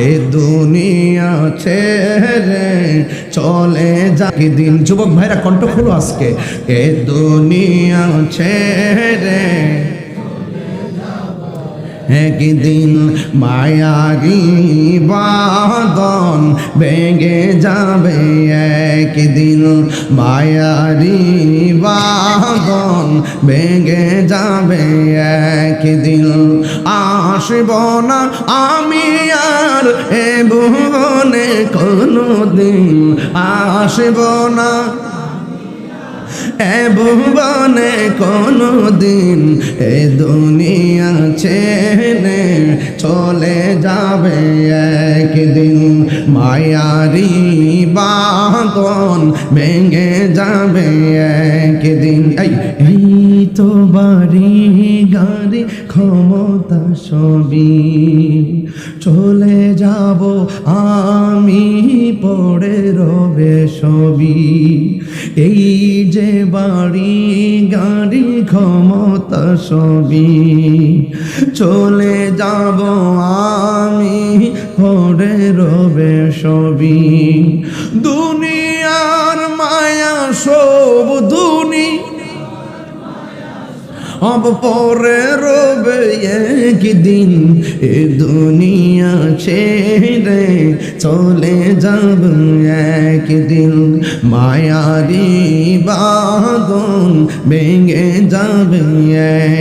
এ দুনিয়া ছেড়ে চলে যা কি দিন। যুবক ভাইরা কণ্ঠ খোলো আজকে। এ দুনিয়া ছেড়ে একদিন মায়ারি বাঁধন ভেঙে যাবে, একদিন মায়ারি বাঁধন ভেঙে যাবে, একদিন আসব না আমি আর এ ভুবনে কোনোদিন, আসব না এ ভুবনে কোনোদিন, এ দুনিয়া ছেড়ে চলে যাবে একদিন মায়ারি বাঁধন ভেঙে যাবে একদিন। এই তো বাড়ি গাড়ি ক্ষমতা সবই চলে যাব আমি পড়ে রবে সবই। এই যে বাড়ি গাড়ি ক্ষমতা সবই চলে যাব আমি পড়ে রবে সবই। দুনিয়ার মায়া সব अब পরে রবে একদিন, এ দুনিয়া ছেড়ে চলে যাব একদিন মায়ারি বাঁধন ভেঙে যাবে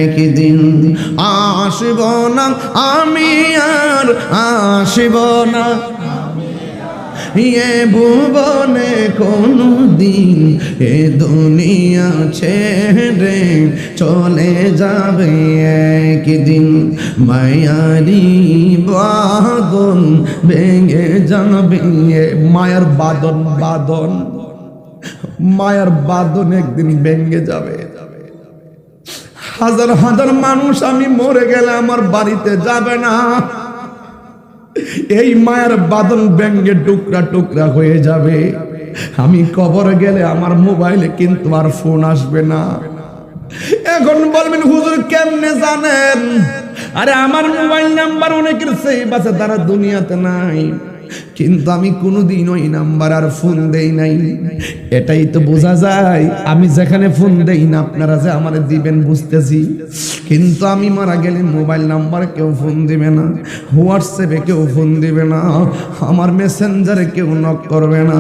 একদিন। আসব না আমি আর আসব না এ ভুবনে কোনোদিন, এ দুনিয়া ছেড়ে চলে যাবে একদিন মায়ারি বাঁধন ভেঙে যাবে। মায়ার বাঁধন মায়ার বাঁধন একদিন ভেঙে যাবে। হাজার হাজার মানুষ আমি মরে গেলে আমার বাড়িতে যাবে না, এই মায়ের বাঁধন ভেঙে টুকরা টুকরা হয়ে যাবে। আমি কবরে গেলে আমার মোবাইলে কিন্তু আর ফোন আসবে না। এখন বলবেন হুজুর কেমনে জানেন? আরে আমার মোবাইল নাম্বার অনেকের সেভ আছে, তারা দুনিয়াতে নাই, কিন্তু আমি কোনোদিন ওই নাম্বার আর ফোন দেই নাই। এটাই তো বোঝা যায়, আমি যেখানে ফোন দেই না আপনারা যে আমার দিবেন বুঝতেছি, কিন্তু আমি মারা গেলে মোবাইল নাম্বার কেউ ফোন দিবে না, হোয়াটসঅ্যাপে কেউ ফোন দিবে না, আমার মেসেঞ্জারে কেউ নক করবে না,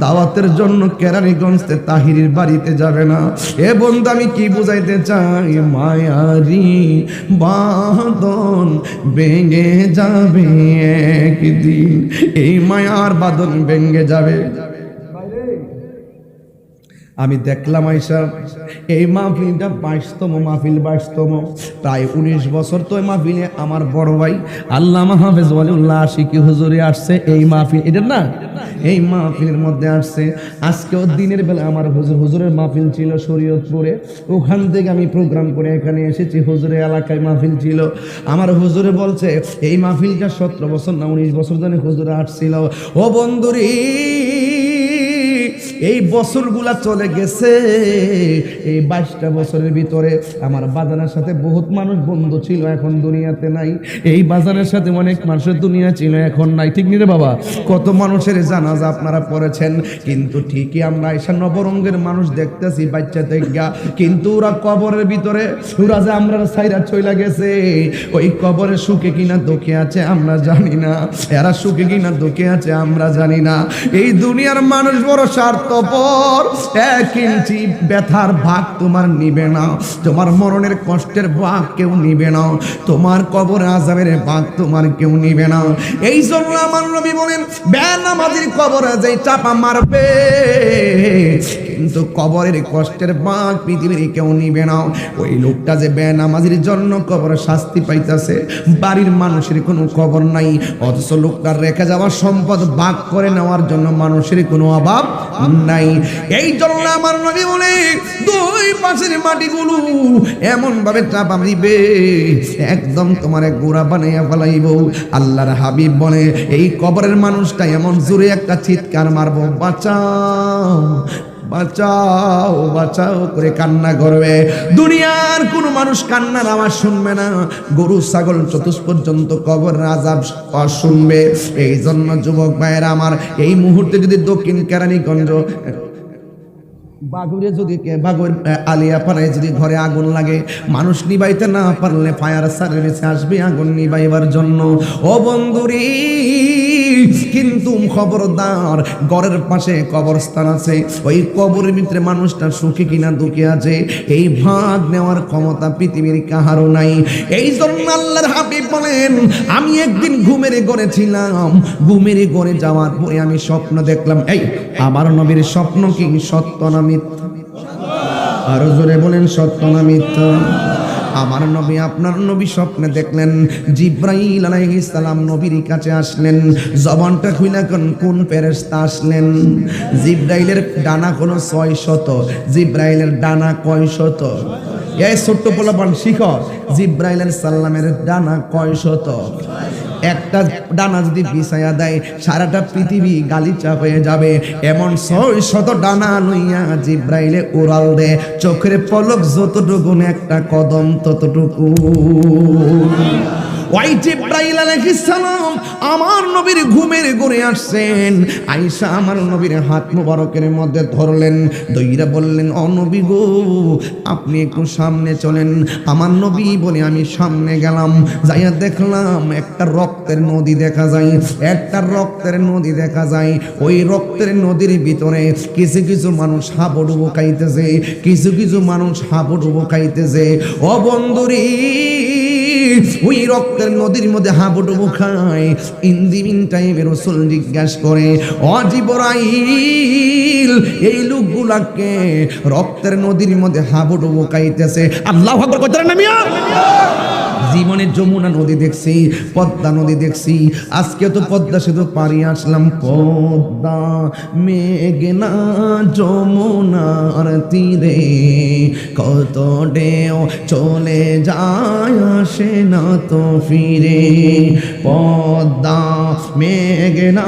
দাওয়াতের জন্য কেরানীগঞ্জে তাহিরির বাড়িতে যাবে না। এ বন্ধু আমি কি বুঝাইতে চাই? মায়ারি বাঁধন ভেঙে যাবে একদিন, এই মায়ার বাঁধন ভেঙে যাবে। আমি দেখলাম আইসা এই মাহফিলটা 22তম মাহফিল, 22তম, প্রায় 19 বছর তো এই মাহফিলে আমার বড় ভাই আল্লামা হাফেজ ওয়ালিউল্লাহ আশিকি হুজুরে আসছে। এই মাহফিল এটা না, এই মাহফিলের মধ্যে আসছে। আজকেও দিনের বেলা আমার হুজুরের মাহফিল ছিল শরীয়তপুরে, ওখান থেকে আমি প্রোগ্রাম করে এখানে এসেছি। হুজুরের এলাকায় মাহফিল ছিল, আমার হুজুরে বলছে এই মাহফিলটা 17 বছর না 19 বছর ধরে হুজুরে আসছিল। ও বন্ধুরি, এই বছরগুলা চলে গেছে, এই 22টা বছরের ভিতরে আমার বাজারের সাথে বহুত মানুষ বন্ধু ছিল, এখন দুনিয়াতে নাই। এই বাজারের সাথে অনেক মানুষের দুনিয়া ছিল, এখন নাই। ঠিক নি রে বাবা? কত মানুষের জানাজা আপনারা পড়েছেন, কিন্তু ঠিকই আমরা এসে নবরঙ্গের মানুষ দেখতেছি বাচ্চা থেকে, কিন্তু ওরা কবরের ভিতরে ওরা যে আমরা সাইরা চইলা গেছে, ওই কবরে সুখে কিনা দুঃখে আছে আমরা জানি না, এরা সুখে কিনা দুঃখে আছে আমরা জানি না। এই দুনিয়ার মানুষ বড় স্বার্থপর, 1 ইঞ্চি ব্যথার ভাগ তোমার নিবে না, তোমার মরণের কষ্টের ভাগ কেউ নিবে না, তোমার কবর আযাবের ভাগ তোমার কেউ নিবে না। এই জন্য আমার নবী বলেন বেনামাজির কবরে যে চাপা মারবে, কিন্তু কবরের কষ্টের ভাগ পৃথিবীর কেউ নিবে না। ওই লোকটা যে বেনামাজির জন্য কবরে শাস্তি পাইতেছে, বাড়ির মানুষের কোনো খবর নাই, অথচ লোকটার রেখে যাওয়া সম্পদ ভাগ করে নেওয়ার জন্য মানুষের কোনো অভাব নাই। এই জন্য আমার নবী বলে 2 পাশের মাটিগুলো এমন ভাবে চাপা দিবে একদম তোমার গোড়া বানাইয়া ফেলাইব। আল্লাহর হাবিব বলে এই কবরের মানুষটা এমন জোরে একটা চিৎকার মারবো, বাঁচাও বাঁচাও বাঁচাও করে কান্না করবে। দুনিয়ার কোনো মানুষ কান্নার আওয়াজ শুনবে না, গরু ছাগল চতুষ পর্যন্ত কবরের আযাব শুনবে। এই জন্য যুবক ভাইয়েরা আমার, এই মুহূর্তে যদি দক্ষিণ কেরানীগঞ্জ বাগুরে যদি বাগুর আলিয়াপাড়ায় যদি ঘরে আগুন লাগে, মানুষ নিবাইতে না পারলে ফায়ার সার্ভিসে আসবে আগুন নিবাইবার জন্য। ও বন্ধুরি, কিন্তু খবরদার, ঘরের পাশে কবরস্থান আছে, ওই কবরের ভিতরে মানুষটা সুখী কিনা দুঃখী আছে, এই ভাগ নেওয়ার ক্ষমতা পৃথিবীর কাহারও নাই। এই জন্য আল্লাহর হাবিব বলেন, আমি একদিন ঘুমের ঘরে ছিলাম, ঘুমের ঘরে যাওয়ার পরে আমি স্বপ্ন দেখলাম। এই আমার নবীর স্বপ্ন কি সত্য না মিথ্যা? আরো জোরে বলেন, সত্য না মিথ্যা? আমার নবী, আপনার নবী স্বপ্নে দেখলেন জিব্রাইল আলাইহিস সালাম নবীর কাছে আসলেন। জবানটা খুইলা কোন ফেরেশতা আসলেন? জিব্রাইলের ডানা হলো 600। জিব্রাইলের ডানা কয় শত? এই ছোট্ট পোলাপান শিখো, জিব্রাইল সাল্লামের ডানা কয় শত? একটা ডানা যদি বিছায়া দেয় সারাটা পৃথিবী গালিচা হয়ে যাবে, এমন 600 ডানা লইয়া জিব্রাইলে উড়াল দে। চোখের পলক যতটুকু, একটা কদম ততটুকু। ওই জিব্রাইল আলাইহিস সালাম আমার নবীর ঘুমের ঘরে আসছেন। আয়েশা আমার নবীর হাত মোবারকের মধ্যে ধরলেন, দইরা বললেন, ও নবী গো, আপনি একটু সামনে চলেন। আমার নবী বলে আমি সামনে গেলাম, যাইয়া দেখলাম একটা রক্তের নদী দেখা যায়, একটা রক্তের নদী দেখা যায়। ওই রক্তের নদীর ভিতরে কিছু কিছু মানুষ হাবুডুবু খাইতেছে, কিছু কিছু মানুষ হাবুডুবু খাইতেছে। ও বন্ধুরি, ওই রক্তের নদীর মধ্যে হাবুডুবু খায়। ইন দি মিন টাইমে রাসূল জিজ্ঞাসা করে, ও জিবরাইল, এই লোকগুলাকে রক্তের নদীর মধ্যে হাবুডুবু খাইতেছে আল্লাহু আকবার কইতেন না মিয়া? জীবনে যমুনা নদী দেখছি, পদ্মা নদী দেখছি, আজকে তো পদ্মা সেতু পারি আসলাম। পদ্মা মেঘনা যমুনার তীরে কত ঢেউ চলে যায়, আসে না তো ফিরে। পদ্মা মেঘনা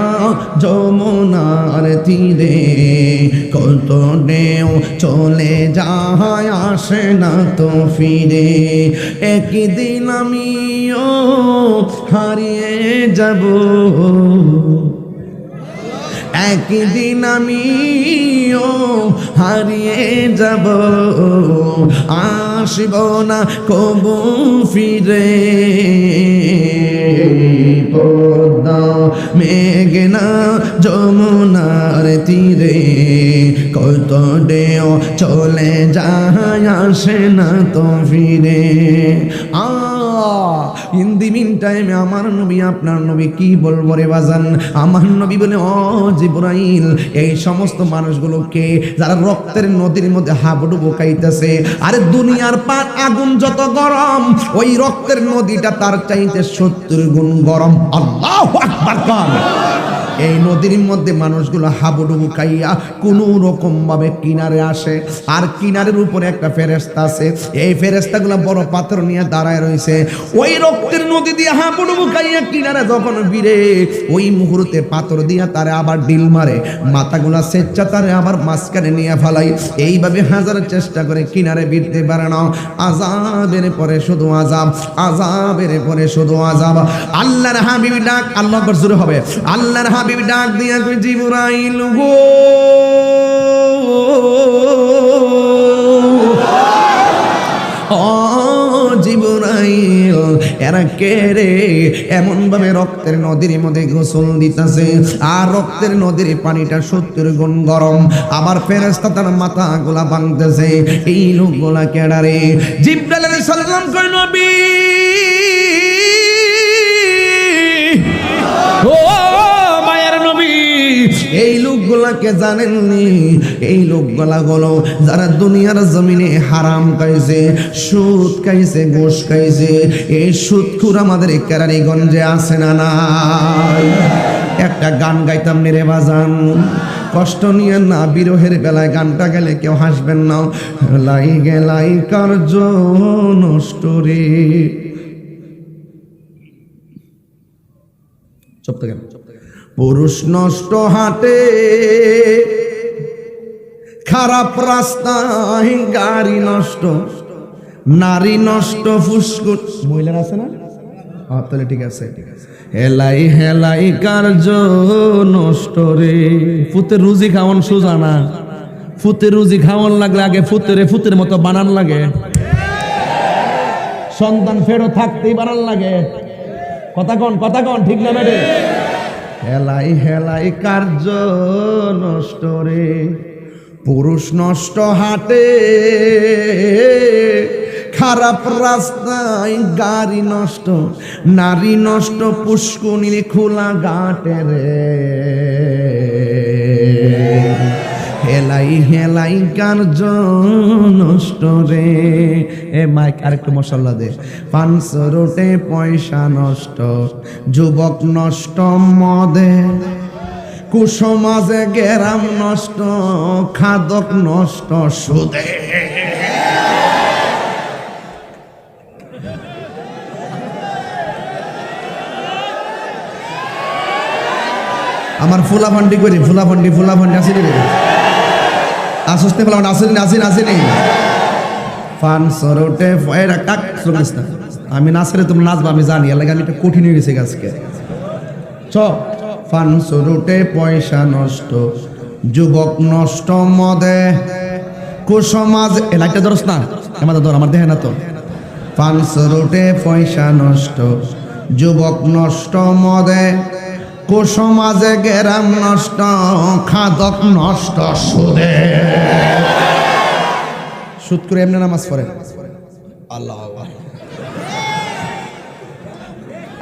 যমুনার তীরে কত ঢেউ চলে যায়, আসে না তো ফিরে। একদিন আমিও হারিয়ে যাব, একদিন আমিও হারিয়ে যাব, আসব না কবু ফিরে। পদ্মা মেঘনা যমুনার তীরে কত ঢেউ চলে যায়, আসে না তো ফিরে। ইন দি মিন টাইমে আমার নবী, আপনার নবী কি বলবো রে বাজান? আমার নবী বলে, ও জিবরাইল, এই সমস্ত মানুষগুলোকে যারা রক্তের নদীর মধ্যে হাবুডুবু খাইতেছে, আরে দুনিয়ার পার আগুন যত গরম, ওই রক্তের নদীটা তার চাইতে 70 গুণ গরম। আল্লাহু আকবার কান। এই নদীর মধ্যে মানুষগুলো হাবুডুবু খাইয়া কোন রকম ভাবে কিনারে আসে, আর কিনারের উপরে একটা ফেরেশতা আছে। এই ফেরেশতাগুলো বড় পাথর নিয়ে দাঁড়ায় রয়েছে। ওই রক্তের নদী দিয়ে হাবুডুবু খাইয়া কিনারে যখন ভিড়ে, ওই মুহূর্তে পাথর দিয়া তারে আবার ডিল মারে, মাথাগুলা সেচ্চা তারে আবার মাঝখানে নিয়ে ফেলাই। এইভাবে হাজার চেষ্টা করে কিনারে ভিড়তে পারে না। আযাবের পরে শুধু আযাব, আযাবের পরে শুধু আযাব। আল্লাহর হাবিব ডাক, আল্লাহু আকবার জোরে হবে, আল্লাহর হাবিব ডাক দিয়া কই, জিবরাইল গো, ও জিবরাইল, এরা কে রে এমন ভাবে রক্তের নদীর মধ্যে গোসল দিতেছে, আর রক্তের নদীর পানিটা 70 গুণ গরম। আবার ফেরেশতা তার মাথা গোলা ভাঙতেছে। এই লোকগুলা কেডা রে? জিবরাইল আলাইহিস সালাম কই, নবী ও মায়ের নবী, এই লোকগুলাকে জানেননি? এই লোকগুলা হলো যারা দুনিয়ার জমিনে হারাম খাইছে, সুদ খাইছে, ঘুষ খাইছে। এই সুদখোর আমাদের কেরানীগঞ্জে আছে না নাই? একটা গান গাইতাম রে বাজান, কষ্ট নিয়ে না, বিরহের বেলায় গানটা গেলে কেউ হাসবেন না। লাই গেলাই কার্য নষ্ট রে। চুপ থাকেন। পুরুষ নষ্ট হাটে খারাপ রাস্তায় গাড়ি নষ্ট, নারী নষ্ট, ফুসকুট, মহিলার আছে না? তাহলে ঠিক আছে। হেলাই হেলাই কার্য নষ্ট রে। ফুতের রুজি খাওয়ান সোজা না। ফুতের রুজি খাওয়ান লাগলে আগে ফুতের মতো বানান লাগে। সন্তান ফেরো থাকতেই বানান লাগে। কথা কন ঠিক না বেড়ে? হেলাই হেলাই কার্য নষ্ট রে, পুরুষ নষ্ট হাটে, খারাপ রাস্তায় গাড়ি নষ্ট, নারী নষ্ট, পুষ্কুনি খোলা ঘাটে রে। হেলাই হেলাই কার্য নষ্ট রে। এ মাইক আরেকটু মশলা দে। 500 রোটে পয়সা নষ্ট, যুবক নষ্ট মদে, কুসমাজে গেরাম নষ্ট, খাদক নষ্ট সুদে। আমার ফুলাফান্ডি করি, ফুলাফান্ডি আসেনি রে, আসতে বললাম আসেনি। 500 রোটে পয়সা কাক শুনিস না, আমি নাচরে তুমি নাচবা আমি জানি, এর লাগে আমি একটা কঠিন হয়ে গেছে আজকে। 500 রোটে পয়সা নষ্ট, যুবক নষ্ট মদে, কুসমাজ, এ লাইটটা ধরস না আমাদের ধর, আমার দেখে না তো। 500 রোটে পয়সা নষ্ট, যুবক নষ্ট মদে, কুসমাজে গেরাম নষ্ট, খাদক নষ্ট সুদে। সুদ করে এমনি নামাজ পড়ে আল্লাহ,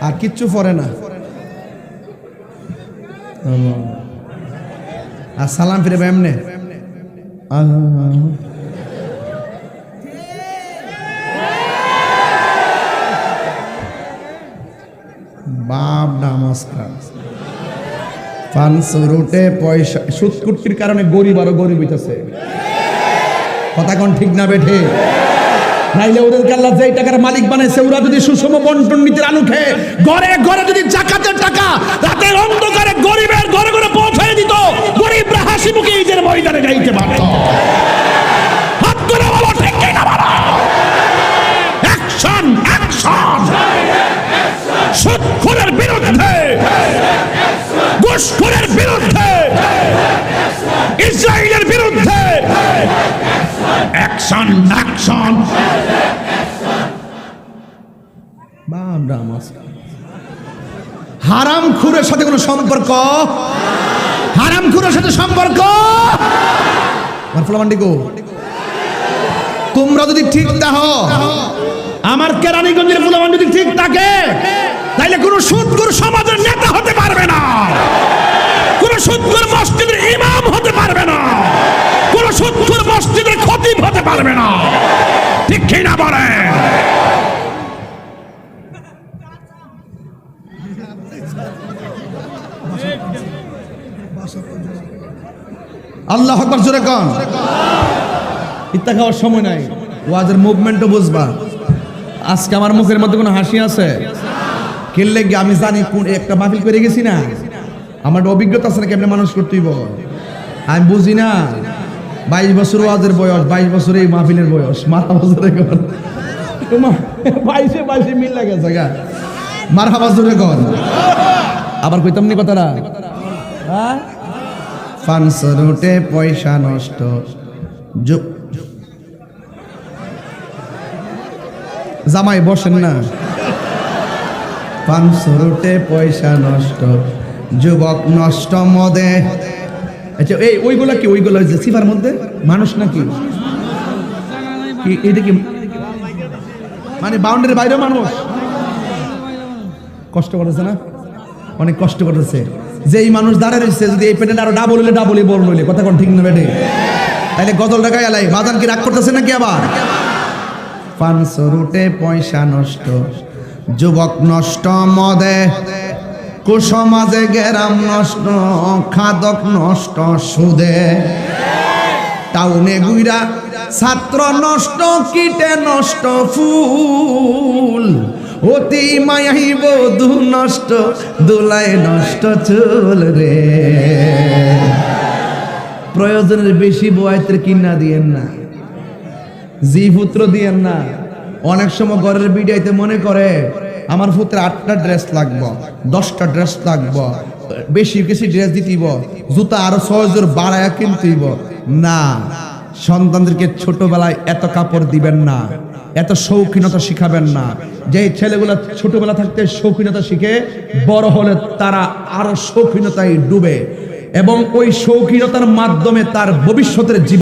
আর কিচ্ছু পড়ে না, আর সালাম ফিরে এমনে। বাপ নমস্কার। 500 রোটে পয়সা, সুদ কুটির কারণে গরিব আরো গরিব হইতেছে। কথা কোন ঠিক না বেঠে? নাইলে ওদেরকে আল্লাহ যেই টাকার মালিক বানাইছে, ওরা যদি সুষম বন্টন নীতির আনু খেয়ে ঘরে ঘরে যদি জাকাতের টাকা রাতের অন্ধকারে গরিবের ঘরে ঘরে পৌঁছায় দিত, গরিবরা হাসি মুখে ঈদের ময়দানে যাইতে পারত। হাত করে বলো ঠিক কি না বলো? অ্যাকশন অ্যাকশন, সুদখোরের বিরুদ্ধে, ঘুষখোরের বিরুদ্ধে, ইসরায়েলের বিরুদ্ধে অ্যাকশন অ্যাকশন। হারামখোরের সাথে কোনো সম্পর্ক, হারামখোরের সাথে সম্পর্ক তোমরা যদি ঠিক থাকো, আমার কেরানীগঞ্জের ফুলাবান যদি ঠিক থাকে, তাইলে কোনো সুদখোর সমাজের নেতা হতে পারবে না, কোনো সুদখোর মসজিদের ইমাম হতে পারবে না, কোনো সুদখোর মসজিদের খতিব হতে পারবে না। ঠিক কি না বলেন? আল্লাহু আকবার জোরে কোন। ইত্তা খাওয়ার সময় নাই, ওয়াজের মুভমেন্টও বুঝবা। আজকে আমার মুখের মধ্যে কোনো হাসি আছে? খেললে গিয়ে আমি জানি কোন একটা মাহফিল করে গেছি না, আমার অভিজ্ঞতা আছে না কেমনে মানুষ করতেইব, আমি বুঝি না। 22 বছর ওয়াজের বয়স, 22 বছর এই মাহফিলের বয়স, মাথা বছরে কর 22 মিল লাগে জায়গা, মারহাবা জোরে কর। আবার কইতাম নি কথাটা, 500 রোটে পয়সা নষ্ট, জামাই বসেন না। 500 রোটে পয়সা নষ্ট, যুবক নষ্ট মদে। আচ্ছা এই ওইগুলা কি? ওইগুলা যে সিফার মধ্যে মানুষ নাকি? এটা কি মানে বাউন্ডারির বাইরে মানুষ? কষ্ট করতেছে না, অনেক কষ্ট করতেছে। যে এই মানুষ দাঁড়ায় রয়েছে, যদি এই পেটে আরো ডাবল হলে ডাবলই বল নইলে, কথা কোন ঠিক না বেটে? তাইলে গজল টাকায় আলাই বাজান কি রাগ করতেছে নাকি আবার? 500 রোটে পয়সা নষ্ট, যুবক নষ্ট মদে, কুসমাজে গেরাম নষ্ট, খাদক নষ্ট সুদে। টাউনে গুইরা ছাত্র নষ্ট, কীটে নষ্ট ফুল, অতি মায়াই বধূ নষ্ট, দোলায় নষ্ট চুল রে। প্রয়োজনের বেশি বয়াতের কিনা দিয়েন না, জি পুত্র দিয়েন না। অনেক সময় ঘরের বিড়াইতে মনে করে আমার পুত্রের 8টা ড্রেস লাগবো, 10টা ড্রেস লাগবো, বেশি বেশি ড্রেস দিতেইব, জুতা আরো 6 জোড় বাড়ায়া কিনতেইব। না, সন্তানদেরকে ছোটবেলায় এত কাপড় দিবেন না, এত শৌখিনতা শিখাবেন না। যে ছেলেগুলা ছোটবেলা থাকতে শৌখিনতা শিখে বড় হলে তারা আরো শৌখিনতায় ডুবে এবং ওই শৌখিনতার মাধ্যমে তার ভবিষ্যতের জীবন